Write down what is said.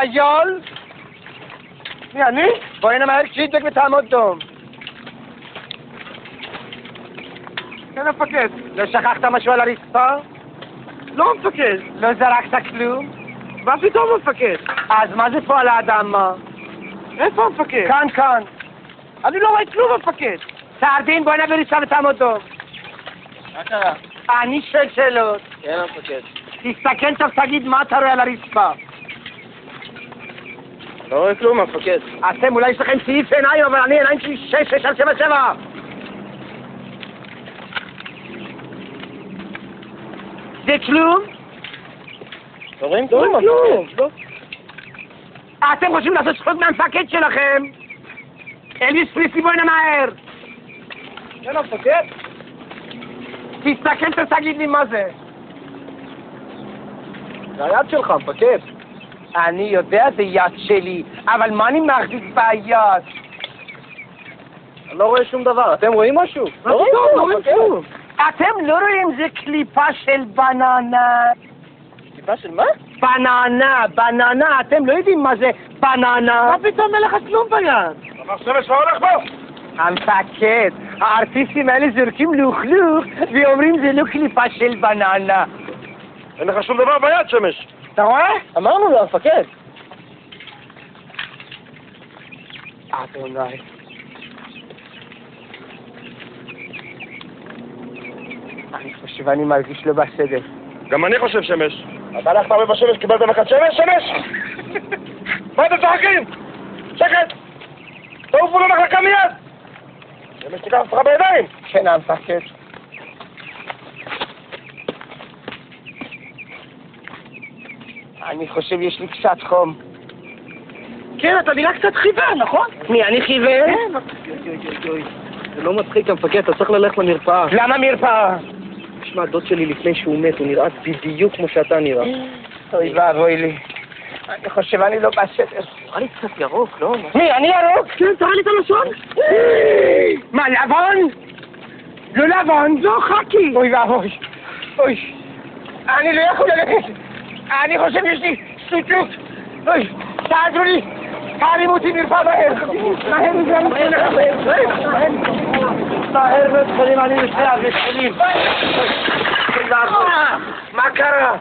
חייל? מי, אני? בואי הנה מהר כשידק ותעמוד. כן, המפקד. לא שכחת משהו על הרצפה? לא, המפקד. לא זרקת כלום? מה פתאום, המפקד? אז מה זה פה על האדמה? איפה, המפקד? כאן. אני לא רואה כלום, המפקד. סרדין, בואי נביא רצפה ותעמוד. מה קרה? אני שואל שאלות. כן, המפקד. תסתכל טוב, תגיד מה אתה רואה על הרצפה. לא רואה כלום, המפקד. אתם אולי יש לכם סעיף עיניים, אבל אני עיניים שלי 6 על 7. זה כלום? לא רואים כלום, המפקד. אתם חושבים לעשות צחוק מהמפקד שלכם? אלוויס פריסלי, בואי נמהר. כן, המפקד. תסתכל טוב, תגיד לי מה זה. זה היד שלך, המפקד. אני יודע זה יד שלי, אבל מה אני מחזיק ביד? אני לא רואה שום דבר. אתם רואים משהו? לא רואים כלום. אתם לא רואים זה קליפה של בננה. קליפה של מה? בננה, אתם לא יודעים מה זה בננה. מה פתאום אין לך כלום ביד? המחשב שלך הולך פה? המפקד, הארטיסטים האלה זורקים לוכלוך ואומרים זה לא קליפה של בננה. אין לך שום דבר ביד, שמש. אתה רואה? אמרנו לו, המפקד. אדוני. אני חושב, אני מרגיש לא בסדר. גם אני חושב, שמש. אתה הלכת הרבה בשמש, קיבלת מכת שמש, שמש? מה אתם צוחקים? שקט! תעופו למחלקה מיד! שמש תיקח אותך בידיים! כן, המפקד. אני חושב יש לי קצת חום. כן, אתה נראה קצת חיוור, נכון? מי, אני חיוור? זה לא מצחיק, המפקד, אתה צריך ללכת למרפאה. למה מרפאה? תשמע, דוד שלי לפני שהוא מת, הוא נראה בדיוק כמו שאתה נראה. אוי ואבוי לי. אני חושב אני לא בסדר. נראה לי קצת ירוק, לא? מי, אני ירוק? כן, תראה לי את הלשון. מה, לבן? לא לבן, זו חכי. אוי ואבוי. אוי. אני לא יכול ללכת. אני חושב יש לי סוטות. אוי, תעזרו לי. תערימו אותי מרפאה מהר. מהר בית חולים, אני מסתכל בית חולים. מה קרה?